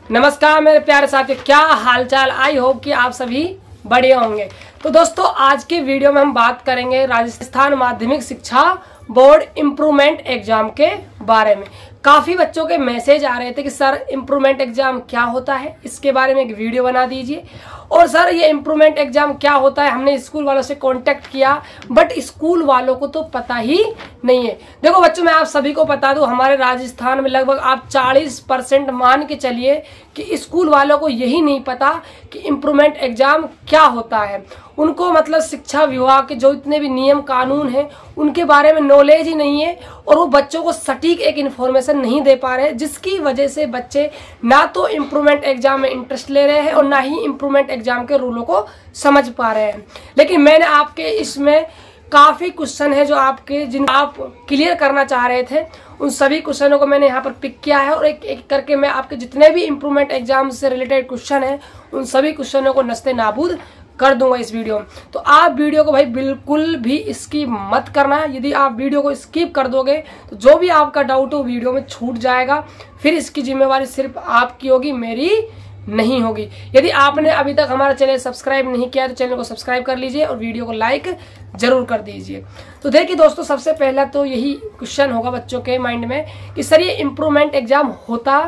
नमस्कार मेरे प्यारे साथियों, क्या हालचाल। आई होप कि आप सभी बढ़िया होंगे। तो दोस्तों, आज के वीडियो में हम बात करेंगे राजस्थान माध्यमिक शिक्षा बोर्ड इम्प्रूवमेंट एग्जाम के बारे में। काफ़ी बच्चों के मैसेज आ रहे थे कि सर इम्प्रूवमेंट एग्जाम क्या होता है, इसके बारे में एक वीडियो बना दीजिए। और सर ये इम्प्रूवमेंट एग्जाम क्या होता है, हमने स्कूल वालों से कांटेक्ट किया बट स्कूल वालों को तो पता ही नहीं है। देखो बच्चों, मैं आप सभी को बता दूं, हमारे राजस्थान में लगभग आप 40% मान के चलिए कि स्कूल वालों को यही नहीं पता कि इम्प्रूवमेंट एग्जाम क्या होता है। उनको मतलब शिक्षा विभाग के जो इतने भी नियम कानून हैं उनके बारे में नॉलेज ही नहीं है और वो बच्चों को सटीक एक इन्फॉर्मेशन नहीं दे पा रहे हैं, जिसकी वजह से बच्चे ना तो इम्प्रूवमेंट एग्जाम में इंटरेस्ट ले रहे हैं और ना ही इम्प्रूवमेंट एग्जाम के रूलों को समझ पा रहे हैं। लेकिन मैंने आपके इसमें काफ़ी क्वेश्चन है जो आपके जिन आप क्लियर करना चाह रहे थे, उन सभी क्वेश्चनों को मैंने यहाँ पर पिक किया है और एक एक करके मैं आपके जितने भी इम्प्रूवमेंट एग्जाम से रिलेटेड क्वेश्चन हैं उन सभी क्वेश्चनों को नस्ते नाबूद कर दूंगा इस वीडियो में। तो आप वीडियो को भाई बिल्कुल भी स्किप मत करना। यदि आप वीडियो को स्किप कर दोगे तो जो भी आपका डाउट हो वीडियो में छूट जाएगा, फिर इसकी जिम्मेवारी सिर्फ आपकी होगी, मेरी नहीं होगी। यदि आपने अभी तक हमारा चैनल सब्सक्राइब नहीं किया तो चैनल को सब्सक्राइब कर लीजिए और वीडियो को लाइक जरूर कर दीजिए। तो देखिए दोस्तों, सबसे पहला तो यही क्वेश्चन होगा बच्चों के माइंड में कि सर ये इम्प्रूवमेंट एग्जाम होता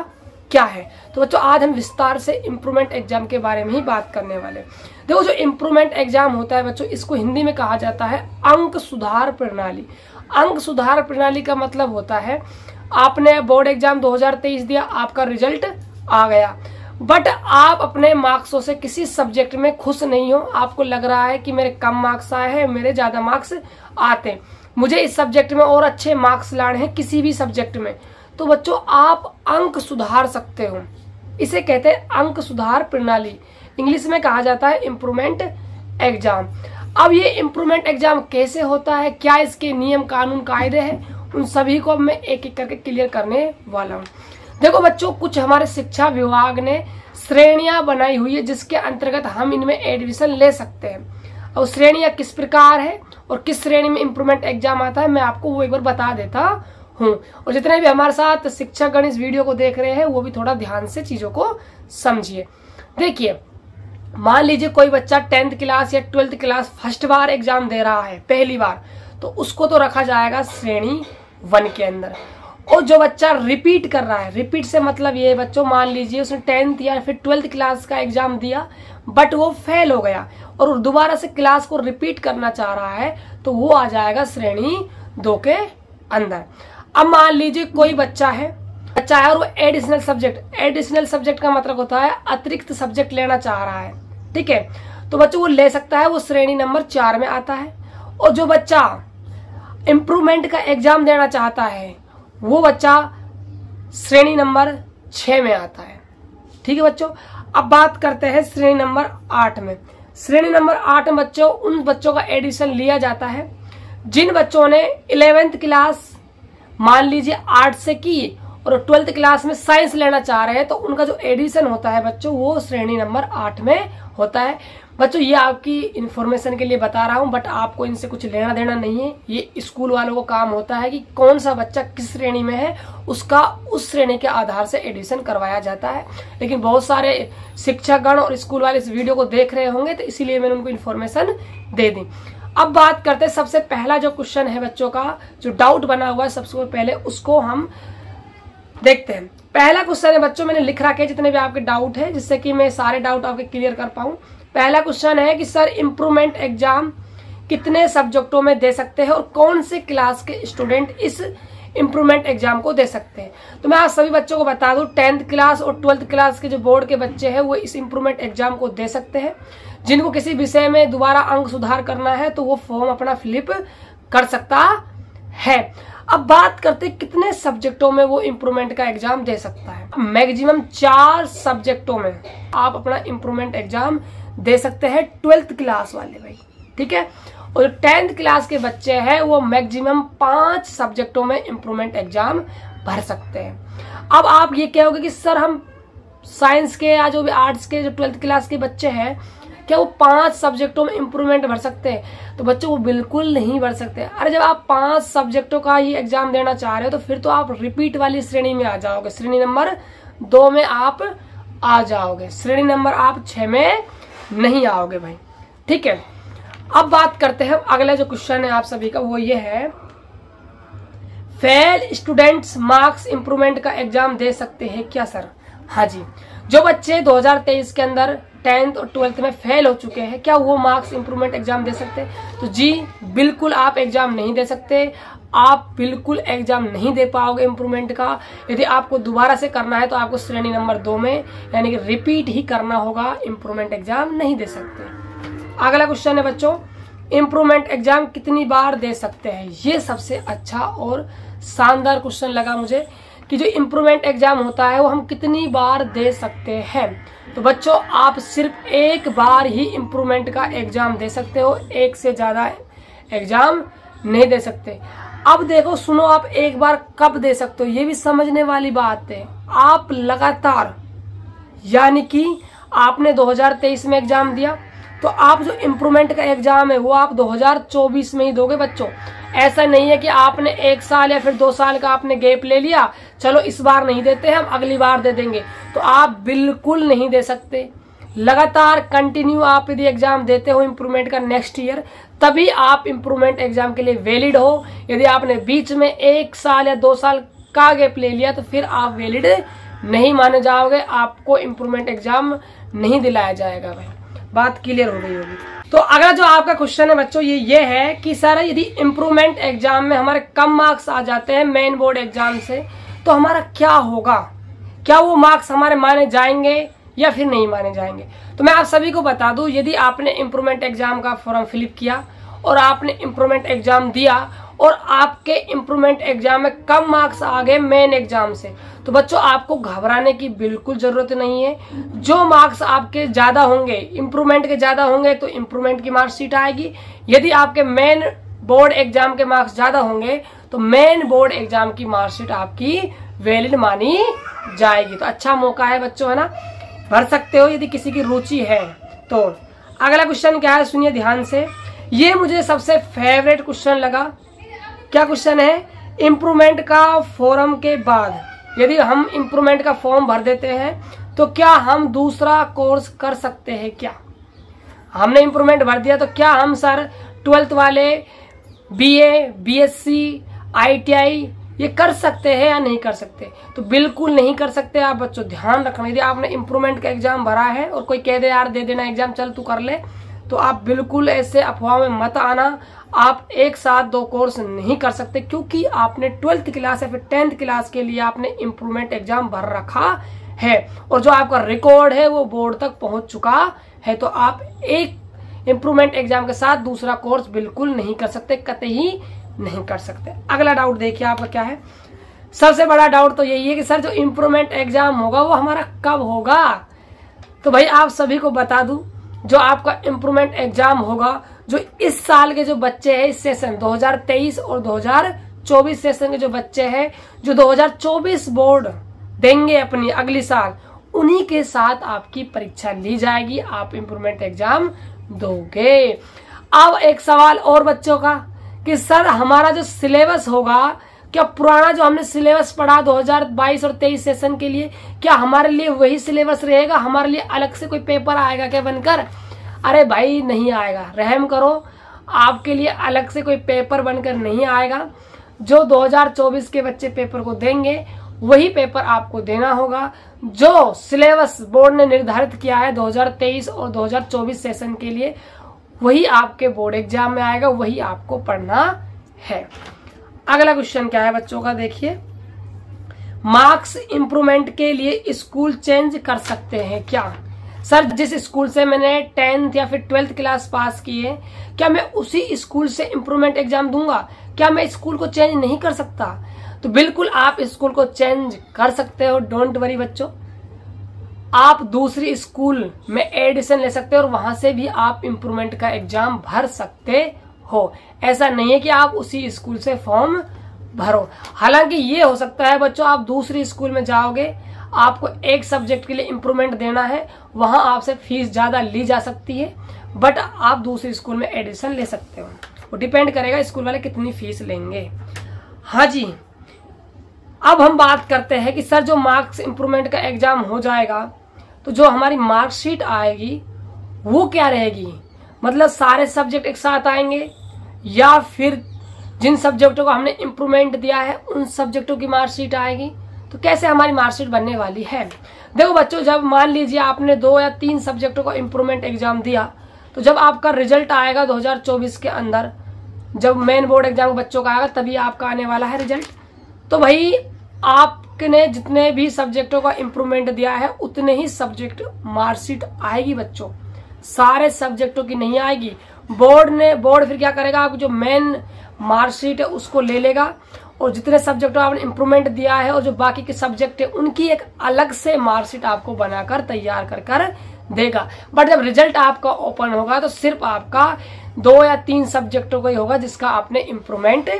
क्या है। तो बच्चों, आज हम विस्तार से इम्प्रूवमेंट एग्जाम के बारे में ही बात करने वाले। देखो, जो इम्प्रूवमेंट एग्जाम होता है बच्चों, इसको हिंदी में कहा जाता है अंक सुधार प्रणाली। अंक सुधार प्रणाली का मतलब होता है आपने बोर्ड एग्जाम 2023 दिया, आपका रिजल्ट आ गया बट आप अपने मार्क्सों से किसी सब्जेक्ट में खुश नहीं हो। आपको लग रहा है कि मेरे कम मार्क्स आए हैं, मेरे ज्यादा मार्क्स आते हैं, मुझे इस सब्जेक्ट में और अच्छे मार्क्स लाने हैं, किसी भी सब्जेक्ट में। तो बच्चों, आप अंक सुधार सकते हो, इसे कहते हैं अंक सुधार प्रणाली। इंग्लिश में कहा जाता है इम्प्रूवमेंट एग्जाम। अब ये इम्प्रूवमेंट एग्जाम कैसे होता है, क्या इसके नियम कानून कायदे हैं, उन सभी को मैं एक एक करके क्लियर करने वाला हूँ। देखो बच्चों, कुछ हमारे शिक्षा विभाग ने श्रेणियां बनाई हुई है जिसके अंतर्गत हम इनमें एडमिशन ले सकते हैं। और श्रेणियां किस प्रकार है और किस श्रेणी में इम्प्रूवमेंट एग्जाम आता है, मैं आपको वो एक बार बता देता हूँ। और जितने भी हमारे साथ शिक्षकगण इस वीडियो को देख रहे हैं वो भी थोड़ा ध्यान से चीजों को समझिए। देखिए, मान लीजिए कोई बच्चा 10th क्लास या 12th क्लास फर्स्ट बार एग्जाम दे रहा है, पहली बार, तो उसको तो रखा जाएगा श्रेणी 1 के अंदर। और जो बच्चा रिपीट कर रहा है, रिपीट से मतलब ये बच्चों, मान लीजिए उसने 10th या फिर 12th क्लास का एग्जाम दिया बट वो फेल हो गया और दोबारा से क्लास को रिपीट करना चाह रहा है, तो वो आ जाएगा श्रेणी 2 के अंदर। अब मान लीजिए कोई बच्चा है और वो एडिशनल सब्जेक्ट का मतलब होता है अतिरिक्त सब्जेक्ट लेना चाह रहा है, ठीक है, तो बच्चों वो ले सकता है, वो श्रेणी नंबर 4 में आता है। और जो बच्चा इम्प्रूवमेंट का एग्जाम देना चाहता है वो बच्चा श्रेणी नंबर 6 में आता है, ठीक है बच्चों। अब बात करते हैं श्रेणी नंबर 8 में। श्रेणी नंबर 8 में बच्चों, उन बच्चों का एडिशन लिया जाता है जिन बच्चों ने 11th क्लास मान लीजिए आर्ट्स से की और 12th क्लास में साइंस लेना चाह रहे हैं, तो उनका जो एडिशन होता है बच्चों वो श्रेणी नंबर 8 में होता है। बच्चों, ये आपकी इन्फॉर्मेशन के लिए बता रहा हूं बट आपको इनसे कुछ लेना देना नहीं है। ये स्कूल वालों को काम होता है कि कौन सा बच्चा किस श्रेणी में है उसका उस श्रेणी के आधार से एडिशन करवाया जाता है। लेकिन बहुत सारे शिक्षकगण और स्कूल वाले इस वीडियो को देख रहे होंगे तो इसीलिए मैंने उनको इन्फॉर्मेशन दे दी। अब बात करते हैं, सबसे पहला जो क्वेश्चन है बच्चों का, जो डाउट बना हुआ है, सबसे पहले उसको हम देखते हैं। पहला क्वेश्चन है बच्चों, मैंने लिख रखा है जितने भी आपके डाउट है, जिससे कि मैं सारे डाउट आपके क्लियर कर पाऊं। पहला क्वेश्चन है कि सर इम्प्रूवमेंट एग्जाम कितने सब्जेक्टों में दे सकते हैं और कौन से क्लास के स्टूडेंट इस इम्प्रूवमेंट एग्जाम को दे सकते हैं। तो मैं आप सभी बच्चों को बता दूं, 10th क्लास और 12th क्लास के जो बोर्ड के बच्चे हैं वो इस इम्प्रूवमेंट एग्जाम को दे सकते हैं। जिनको किसी विषय में दोबारा अंक सुधार करना है तो वो फॉर्म अपना फिलिप कर सकता है। अब बात करते हैं कितने सब्जेक्टों में वो इम्प्रूवमेंट का एग्जाम दे सकता है। मैक्सिमम 4 सब्जेक्टों में आप अपना इम्प्रूवमेंट एग्जाम दे सकते हैं 12th क्लास वाले भाई, ठीक है। और 10th क्लास के बच्चे हैं वो मैक्सिमम 5 सब्जेक्टों में इम्प्रूवमेंट एग्जाम भर सकते हैं। अब आप ये कहोगे कि सर हम साइंस के या जो भी आर्ट्स के जो 12th क्लास के बच्चे हैं क्या वो 5 सब्जेक्टों में इम्प्रूवमेंट भर सकते हैं? तो बच्चों वो बिल्कुल नहीं भर सकते। अरे जब आप 5 सब्जेक्टों का ही एग्जाम देना चाह रहे हो तो फिर तो आप रिपीट वाली श्रेणी में आ जाओगे, श्रेणी नंबर 2 में आप आ जाओगे, श्रेणी नंबर आप 6 में नहीं आओगे भाई। ठीक है, अब बात करते हैं अगला जो क्वेश्चन है आप सभी का, वो ये है फेल स्टूडेंट्स मार्क्स इंप्रूवमेंट का एग्जाम दे सकते हैं क्या सर? हाँ जी, जो बच्चे 2023 के अंदर 10th और 12th में फेल हो चुके हैं, क्या वो मार्क्स इंप्रूवमेंट एग्जाम दे सकते हैं? तो जी बिल्कुल आप एग्जाम नहीं दे सकते, आप बिल्कुल एग्जाम नहीं दे पाओगे इंप्रूवमेंट का। यदि आपको दोबारा से करना है तो आपको श्रेणी नंबर 2 में यानी कि रिपीट ही करना होगा, इंप्रूवमेंट एग्जाम नहीं दे सकते। अगला क्वेश्चन है बच्चों, इंप्रूवमेंट एग्जाम कितनी बार दे सकते हैं? ये सबसे अच्छा और शानदार क्वेश्चन लगा मुझे कि जो इंप्रूवमेंट एग्जाम होता है वो हम कितनी बार दे सकते हैं। तो बच्चों आप सिर्फ एक बार ही इंप्रूवमेंट का एग्जाम दे सकते हो, एक से ज्यादा एग्जाम नहीं दे सकते। अब देखो सुनो, आप एक बार कब दे सकते हो ये भी समझने वाली बात है। आप लगातार यानी कि आपने 2023 में एग्जाम दिया तो आप जो इंप्रूवमेंट का एग्जाम है वो आप 2024 में ही दोगे बच्चों। ऐसा नहीं है कि आपने 1 साल या फिर 2 साल का आपने गैप ले लिया, चलो इस बार नहीं देते हम अगली बार दे देंगे, तो आप बिल्कुल नहीं दे सकते। लगातार कंटिन्यू आप यदि एग्जाम देते हो इंप्रूवमेंट का नेक्स्ट ईयर, तभी आप इंप्रूवमेंट एग्जाम के लिए वैलिड हो। यदि आपने बीच में 1 साल या 2 साल का गैप ले लिया तो फिर आप वैलिड नहीं माने जाओगे, आपको इंप्रूवमेंट एग्जाम नहीं दिलाया जाएगा भाई। बात क्लियर हो गई होगी। तो अगला जो आपका क्वेश्चन है बच्चों ये है कि सर यदि इंप्रूवमेंट एग्जाम में हमारे कम मार्क्स आ जाते हैं मेन बोर्ड एग्जाम से तो हमारा क्या होगा? क्या वो मार्क्स हमारे माने जाएंगे या फिर नहीं माने जाएंगे? तो मैं आप सभी को बता दूं, यदि आपने इंप्रूवमेंट एग्जाम का फॉर्म फिलअप किया और आपने इंप्रूवमेंट एग्जाम दिया और आपके इंप्रूवमेंट एग्जाम में कम मार्क्स आ गए मेन एग्जाम से, तो बच्चों आपको घबराने की बिल्कुल जरूरत नहीं है। जो मार्क्स आपके ज्यादा होंगे, इंप्रूवमेंट के ज्यादा होंगे तो इंप्रूवमेंट की मार्कशीट आएगी। यदि आपके मेन बोर्ड एग्जाम के मार्क्स ज्यादा होंगे तो मेन बोर्ड एग्जाम की मार्कशीट आपकी वैलिड मानी जाएगी। तो अच्छा मौका है बच्चों, है ना, भर सकते हो यदि किसी की रुचि है तो। अगला क्वेश्चन क्या है सुनिए ध्यान से, ये मुझे सबसे फेवरेट क्वेश्चन लगा। क्या क्वेश्चन है? इंप्रूवमेंट का फॉर्म के बाद यदि हम इंप्रूवमेंट का फॉर्म भर देते हैं तो क्या हम दूसरा कोर्स कर सकते हैं क्या? हमने इंप्रूवमेंट भर दिया तो क्या हम सर 12th वाले BA, BSc, ITI ये कर सकते हैं या नहीं कर सकते? तो बिल्कुल नहीं कर सकते आप बच्चों, ध्यान रखना। यदि आपने इंप्रूवमेंट का एग्जाम भरा है और कोई कह दे यार दे देना एग्जाम, चल तू कर ले, तो आप बिल्कुल ऐसे अफवाह में मत आना। आप एक साथ 2 कोर्स नहीं कर सकते क्योंकि आपने 12th क्लास या फिर 10th क्लास के लिए आपने इंप्रूवमेंट एग्जाम भर रखा है और जो आपका रिकॉर्ड है वो बोर्ड तक पहुंच चुका है। तो आप एक इंप्रूवमेंट एग्जाम के साथ दूसरा कोर्स बिल्कुल नहीं कर सकते, कतई नहीं कर सकते। अगला डाउट देखिए आपका क्या है। सबसे बड़ा डाउट तो यही है कि सर जो इंप्रूवमेंट एग्जाम होगा वो हमारा कब होगा? तो भाई आप सभी को बता दूं, जो आपका इंप्रूवमेंट एग्जाम होगा, जो इस साल के जो बच्चे हैं इस सेशन 2023 और 2024 सेशन के जो बच्चे हैं, जो 2024 बोर्ड देंगे अपनी अगली साल, उन्हीं के साथ आपकी परीक्षा ली जाएगी, आप इंप्रूवमेंट एग्जाम दोगे। अब एक सवाल और बच्चों का कि सर हमारा जो सिलेबस होगा, क्या पुराना जो हमने सिलेबस पढ़ा 2022 और 23 सेशन के लिए, क्या हमारे लिए वही सिलेबस रहेगा? हमारे लिए अलग से कोई पेपर आएगा क्या बनकर? अरे भाई नहीं आएगा, रहम करो, आपके लिए अलग से कोई पेपर बनकर नहीं आएगा। जो 2024 के बच्चे पेपर को देंगे वही पेपर आपको देना होगा। जो सिलेबस बोर्ड ने निर्धारित किया है 2023 और 2024 सेशन के लिए, वही आपके बोर्ड एग्जाम में आएगा, वही आपको पढ़ना है। अगला क्वेश्चन क्या है बच्चों का देखिए, मार्क्स इंप्रूवमेंट के लिए स्कूल चेंज कर सकते हैं क्या? सर जिस स्कूल से मैंने 10th या फिर 12th क्लास पास की है, क्या मैं उसी स्कूल से इंप्रूवमेंट एग्जाम दूंगा? क्या मैं स्कूल को चेंज नहीं कर सकता? तो बिल्कुल आप स्कूल को चेंज कर सकते हो, डोंट वरी बच्चों। आप दूसरी स्कूल में एडिशन ले सकते हो और वहां से भी आप इंप्रूवमेंट का एग्जाम भर सकते हो। ऐसा नहीं है कि आप उसी स्कूल से फॉर्म भरो। हालांकि ये हो सकता है बच्चों, आप दूसरी स्कूल में जाओगे, आपको एक सब्जेक्ट के लिए इंप्रूवमेंट देना है, वहां आपसे फीस ज्यादा ली जा सकती है, बट आप दूसरी स्कूल में एडिशन ले सकते हो। वो डिपेंड करेगा स्कूल वाले कितनी फीस लेंगे। हाँ जी, अब हम बात करते हैं कि सर जो मार्क्स इंप्रूवमेंट का एग्जाम हो जाएगा तो जो हमारी मार्कशीट आएगी वो क्या रहेगी, मतलब सारे सब्जेक्ट एक साथ आएंगे या फिर जिन सब्जेक्टों को हमने इम्प्रूवमेंट दिया है उन सब्जेक्टों की मार्कशीट आएगी। तो कैसे हमारी मार्कशीट बनने वाली है। देखो बच्चों, जब मान लीजिए आपने 2 या 3 सब्जेक्टों को इम्प्रूवमेंट एग्जाम दिया, तो जब आपका रिजल्ट आएगा 2024 के अंदर, जब मेन बोर्ड एग्जाम बच्चों का आएगा तभी आपका आने वाला है रिजल्ट। तो भाई आपने जितने भी सब्जेक्टों का इम्प्रूवमेंट दिया है उतने ही सब्जेक्ट मार्कशीट आएगी बच्चों, सारे सब्जेक्टों की नहीं आएगी। बोर्ड फिर क्या करेगा, आपको जो मेन मार्कशीट है उसको ले लेगा और जितने सब्जेक्टों आपने इम्प्रूवमेंट दिया है और जो बाकी के सब्जेक्ट है उनकी एक अलग से मार्कशीट आपको बनाकर तैयार कर देगा। बट जब रिजल्ट आपका ओपन होगा तो सिर्फ आपका 2 या 3 सब्जेक्टों का ही होगा जिसका आपने इम्प्रूवमेंट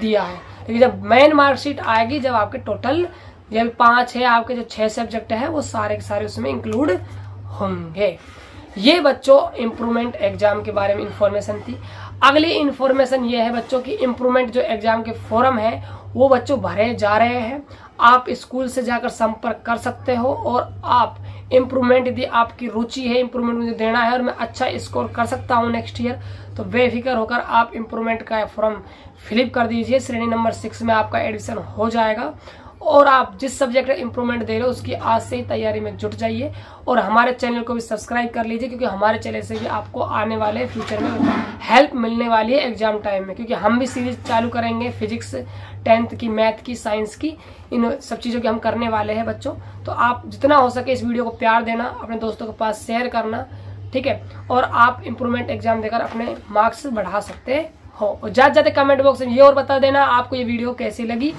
दिया है। लेकिन जब मेन मार्कशीट आएगी, जब आपके टोटल जब 5 है, आपके जो 6 सब्जेक्ट है वो सारे के सारे उसमें इंक्लूड होंगे। ये बच्चों इम्प्रूवमेंट एग्जाम के बारे में इंफॉर्मेशन थी। अगली इंफॉर्मेशन ये है बच्चों की इम्प्रूवमेंट जो एग्जाम के फॉर्म है वो बच्चों भरे जा रहे हैं। आप स्कूल से जाकर संपर्क कर सकते हो और आप इम्प्रूवमेंट यदि आपकी रुचि है, इम्प्रूवमेंट मुझे देना है और मैं अच्छा स्कोर कर सकता हूँ नेक्स्ट ईयर, तो बेफिक्र होकर आप इम्प्रूवमेंट का फॉर्म फिलअप कर दीजिए। श्रेणी नंबर 6 में आपका एडमिशन हो जाएगा और आप जिस सब्जेक्ट में इम्प्रूवमेंट दे रहे हो उसकी आज से ही तैयारी में जुट जाइए और हमारे चैनल को भी सब्सक्राइब कर लीजिए, क्योंकि हमारे चैनल से भी आपको आने वाले फ्यूचर में हेल्प मिलने वाली है एग्जाम टाइम में, क्योंकि हम भी सीरीज चालू करेंगे फिजिक्स 10th की, मैथ की, साइंस की, इन सब चीज़ों की हम करने वाले हैं बच्चों। तो आप जितना हो सके इस वीडियो को प्यार देना, अपने दोस्तों के पास शेयर करना, ठीक है, और आप इम्प्रूवमेंट एग्जाम देकर अपने मार्क्स बढ़ा सकते हो। और जाते कमेंट बॉक्स में ये और बता देना आपको ये वीडियो कैसी लगी।